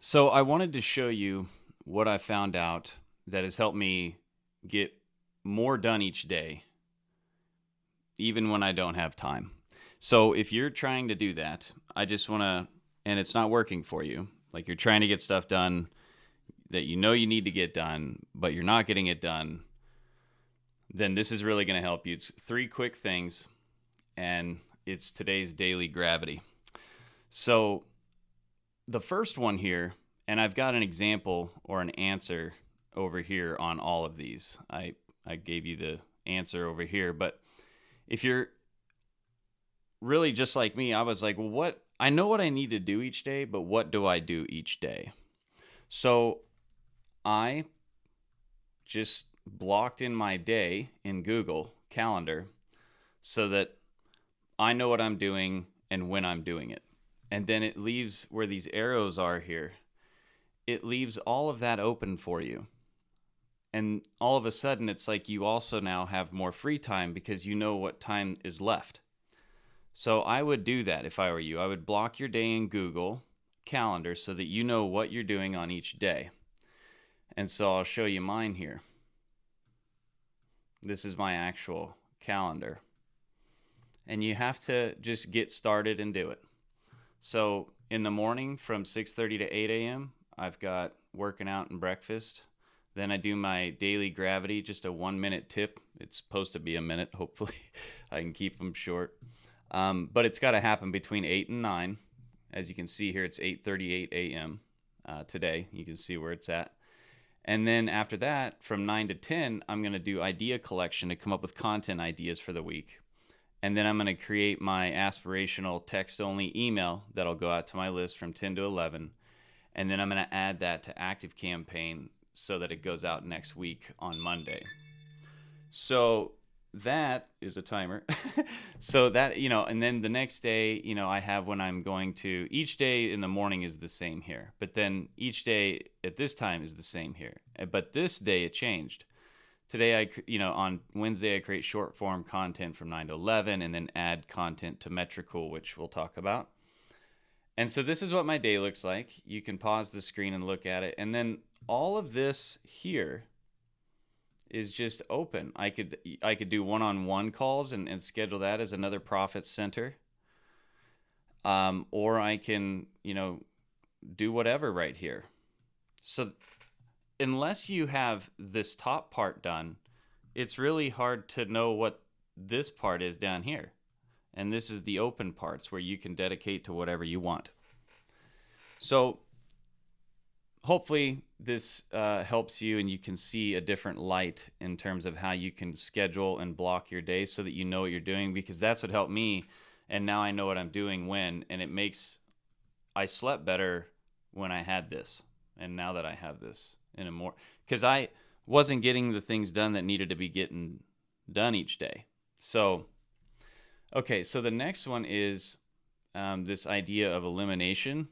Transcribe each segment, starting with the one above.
So I wanted to show you what I found out that has helped me get more done each day, even when I don't have time. So if you're trying to do that, I just want to, and it's not working for you, like you're trying to get stuff done that you know you need to get done, but you're not getting it done, then this is really going to help you. It's three quick things, and it's today's daily gravity. So the first one here, and I've got an example or an answer over here on all of these. I gave you the answer over here, but if you're really just like me, I was like, well, what? I know what I need to do each day, but what do I do each day? So I just blocked in my day in Google Calendar so that I know what I'm doing and when I'm doing it. And then it leaves where these arrows are here, it leaves all of that open for you. And all of a sudden, it's like you also now have more free time because you know what time is left. So I would do that if I were you. I would block your day in Google Calendar so that you know what you're doing on each day. And so I'll show you mine here. This is my actual calendar. And you have to just get started and do it. So in the morning from 6:30 to 8 a.m., I've got working out and breakfast. Then I do my daily gravity, just a 1 minute tip. It's supposed to be a minute. Hopefully I can keep them short. But it's got to happen between 8 and 9. As you can see here, it's 8:38 a.m. Today. You can see where it's at. And then after that, from 9 to 10, I'm going to do idea collection to come up with content ideas for the week. And then I'm going to create my aspirational text-only email that'll go out to my list from 10 to 11. And then I'm going to add that to ActiveCampaign so that it goes out next week on Monday. So that is a timer. So that, and then the next day, I have when I'm going to, each day in the morning is the same here. But then each day at this time is the same here. But this day it changed. Today, on Wednesday, I create short form content from 9 to 11 and then add content to Metricool, which we'll talk about. And so this is what my day looks like. You can pause the screen and look at it. And then all of this here is just open. I could do one-on-one calls and schedule that as another profit center. Or I can, do whatever right here. So unless you have this top part done, it's really hard to know what this part is down here. And this is the open parts where you can dedicate to whatever you want. So hopefully this helps you and you can see a different light in terms of how you can schedule and block your day so that you know what you're doing, because that's what helped me. And now I know what I'm doing when, and I slept better when I had this. And now that I have this in a more, because I wasn't getting the things done that needed to be getting done each day. So, okay, so the next one is this idea of elimination.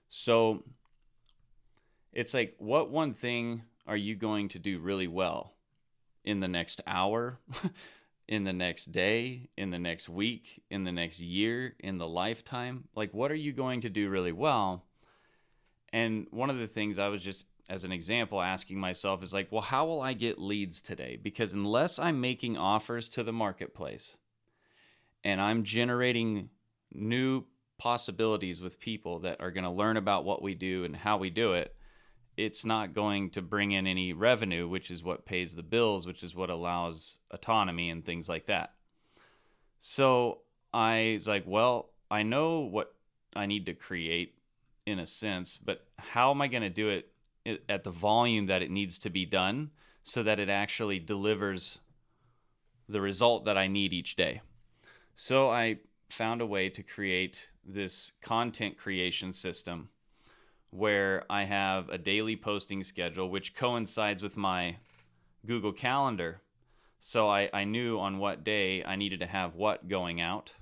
So it's like, what one thing are you going to do really well in the next hour, in the next day, in the next week, in the next year, in the lifetime? Like, what are you going to do really well? And one of the things I was just, as an example, asking myself is like, well, how will I get leads today? Because unless I'm making offers to the marketplace and I'm generating new possibilities with people that are going to learn about what we do and how we do it, it's not going to bring in any revenue, which is what pays the bills, which is what allows autonomy and things like that. So I was like, well, I know what I need to create in a sense, but how am I going to do it at the volume that it needs to be done so that it actually delivers the result that I need each day? So I found a way to create this content creation system where I have a daily posting schedule, which coincides with my Google Calendar. So I knew on what day I needed to have what going out.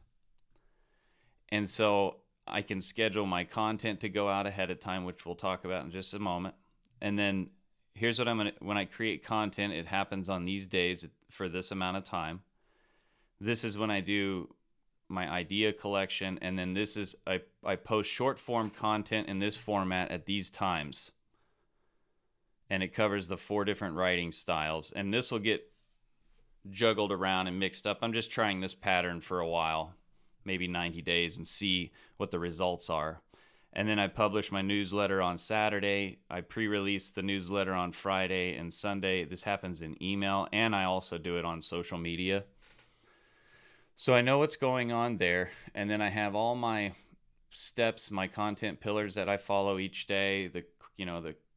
And so I can schedule my content to go out ahead of time, which we'll talk about in just a moment. And then here's what when I create content, it happens on these days for this amount of time. This is when I do my idea collection, and then this is I post short form content in this format at these times, and it covers the 4 different writing styles, and this will get juggled around and mixed up. I'm just trying this pattern for a while, maybe 90 days, and see what the results are. And then I publish my newsletter on Saturday. I pre-release the newsletter on Friday and Sunday. This happens in email, and I also do it on social media. So I know what's going on there. And then I have all my steps, my content pillars that I follow each day.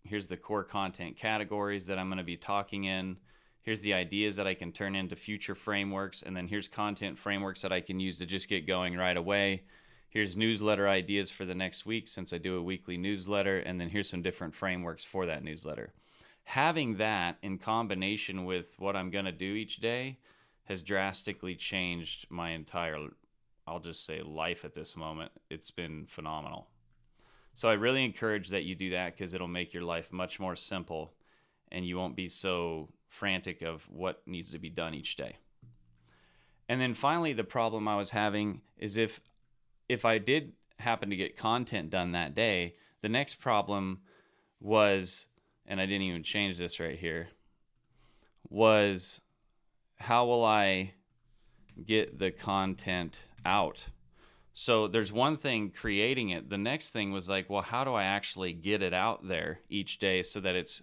Here's the core content categories that I'm going to be talking in. Here's the ideas that I can turn into future frameworks. And then here's content frameworks that I can use to just get going right away. Here's newsletter ideas for the next week, since I do a weekly newsletter. And then here's some different frameworks for that newsletter. Having that in combination with what I'm going to do each day has drastically changed my entire, I'll just say, life at this moment. It's been phenomenal. So I really encourage that you do that, because it'll make your life much more simple, and you won't be so frantic of what needs to be done each day. And then finally, the problem I was having is if I did happen to get content done that day, the next problem was, and I didn't even change this right here, was how will I get the content out? So there's one thing creating it. The next thing was like, well, how do I actually get it out there each day so that it's,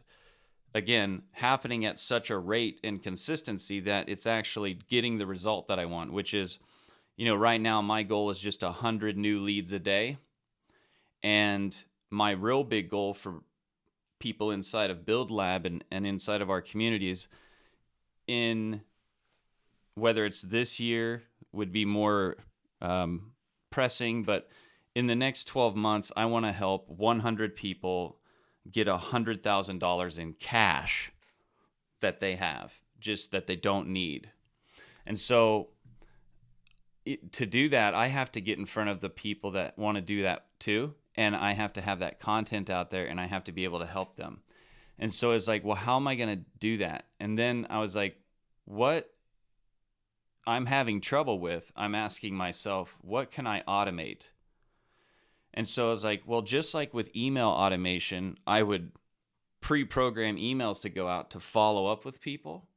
again, happening at such a rate and consistency that it's actually getting the result that I want, which is, right now my goal is just 100 new leads a day. And my real big goal for people inside of Build Lab and inside of our communities, in whether it's this year would be more pressing, but in the next 12 months, I want to help 100 people get $100,000 in cash that they have, just that they don't need. And so to do that, I have to get in front of the people that want to do that too. And I have to have that content out there, and I have to be able to help them. And so it's like, well, how am I going to do that? And then I was like, what I'm having trouble with, I'm asking myself, what can I automate? And so I was like, well, just like with email automation, I would pre-program emails to go out to follow up with people.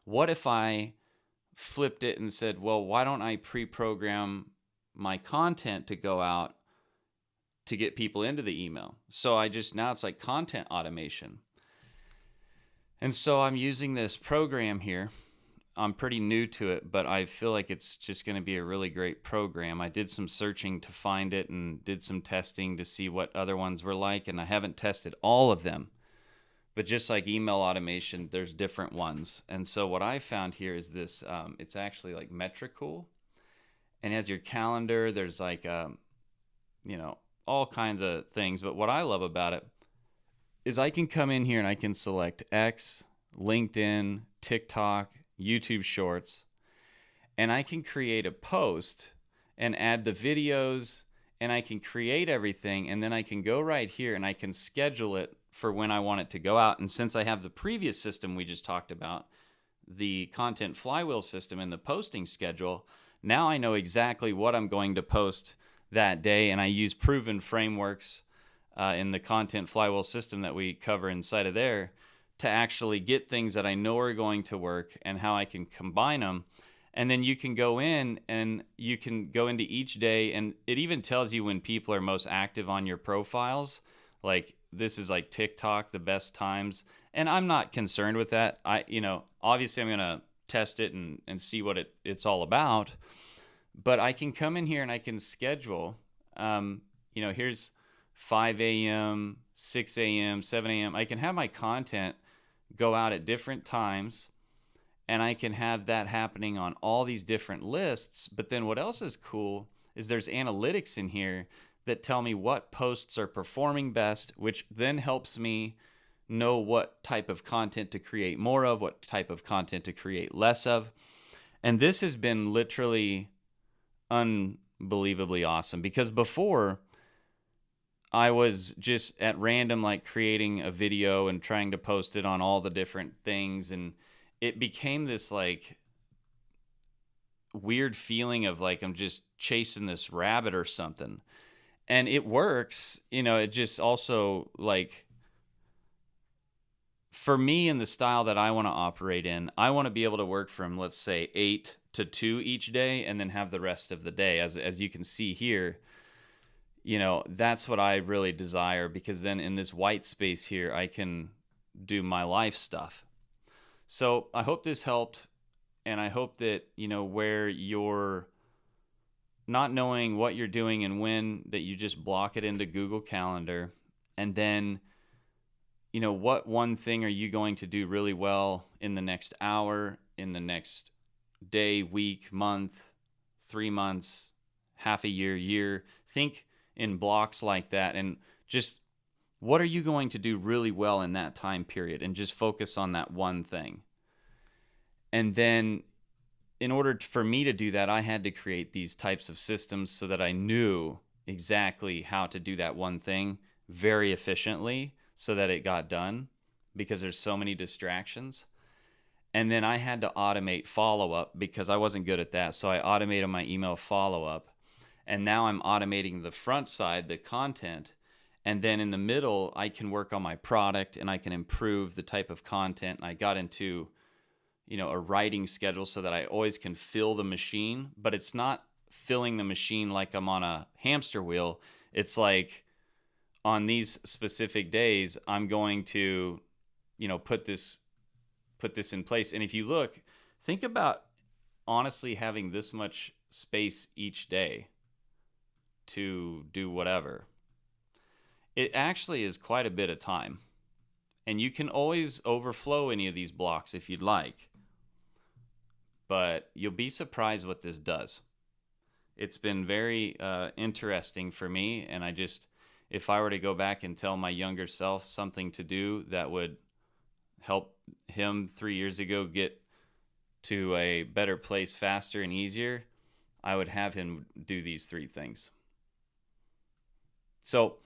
What if I flipped it and said, well, why don't I pre-program my content to go out to get people into the email? So now it's like content automation. And so I'm using this program here. I'm pretty new to it, but I feel like it's just going to be a really great program. I did some searching to find it and did some testing to see what other ones were like, and I haven't tested all of them. But just like email automation, there's different ones. And so what I found here is this, it's actually like Metricool, and it has your calendar. There's like, all kinds of things. But what I love about it is I can come in here and I can select X, LinkedIn, TikTok, YouTube Shorts, and I can create a post and add the videos, and I can create everything, and then I can go right here and I can schedule it for when I want it to go out. And since I have the previous system we just talked about, the content flywheel system and the posting schedule, now I know exactly what I'm going to post that day, and I use proven frameworks in the content flywheel system that we cover inside of there to actually get things that I know are going to work and how I can combine them. And then you can go in and you can go into each day, and it even tells you when people are most active on your profiles. Like this is like TikTok, the best times. And I'm not concerned with that. Obviously I'm going to test it and see what it's all about. But I can come in here and I can schedule, here's 5 a.m., 6 a.m., 7 a.m. I can have my content go out at different times, and I can have that happening on all these different lists. But then what else is cool is there's analytics in here that tell me what posts are performing best, which then helps me know what type of content to create more of, what type of content to create less of. And this has been literally unbelievably awesome, because before I was just at random, like creating a video and trying to post it on all the different things. And it became this like weird feeling of like I'm just chasing this rabbit or something. And it works, it just also like for me in the style that I want to operate in, I want to be able to work from, let's say, 8 to 2 each day and then have the rest of the day. As you can see here, that's what I really desire, because then in this white space here, I can do my life stuff. So I hope this helped. And I hope that, where you're not knowing what you're doing and when, that you just block it into Google Calendar. And then, what one thing are you going to do really well in the next hour, in the next day, week, month, 3 months, half a year? Think in blocks like that, and just what are you going to do really well in that time period, and just focus on that one thing. And then in order for me to do that, I had to create these types of systems so that I knew exactly how to do that one thing very efficiently so that it got done, because there's so many distractions. And then I had to automate follow-up because I wasn't good at that. So I automated my email follow-up. And now I'm automating the front side, the content. And then in the middle, I can work on my product and I can improve the type of content. And I got into, a writing schedule so that I always can fill the machine, but it's not filling the machine like I'm on a hamster wheel. It's like on these specific days, I'm going to, put this in place. And if you look, think about honestly having this much space each day to do whatever. It actually is quite a bit of time. And you can always overflow any of these blocks if you'd like. But you'll be surprised what this does. It's been very interesting for me. And if I were to go back and tell my younger self something to do that would help him 3 years ago get to a better place faster and easier, I would have him do these 3 things. So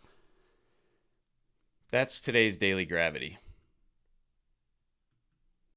that's today's Daily Gravity.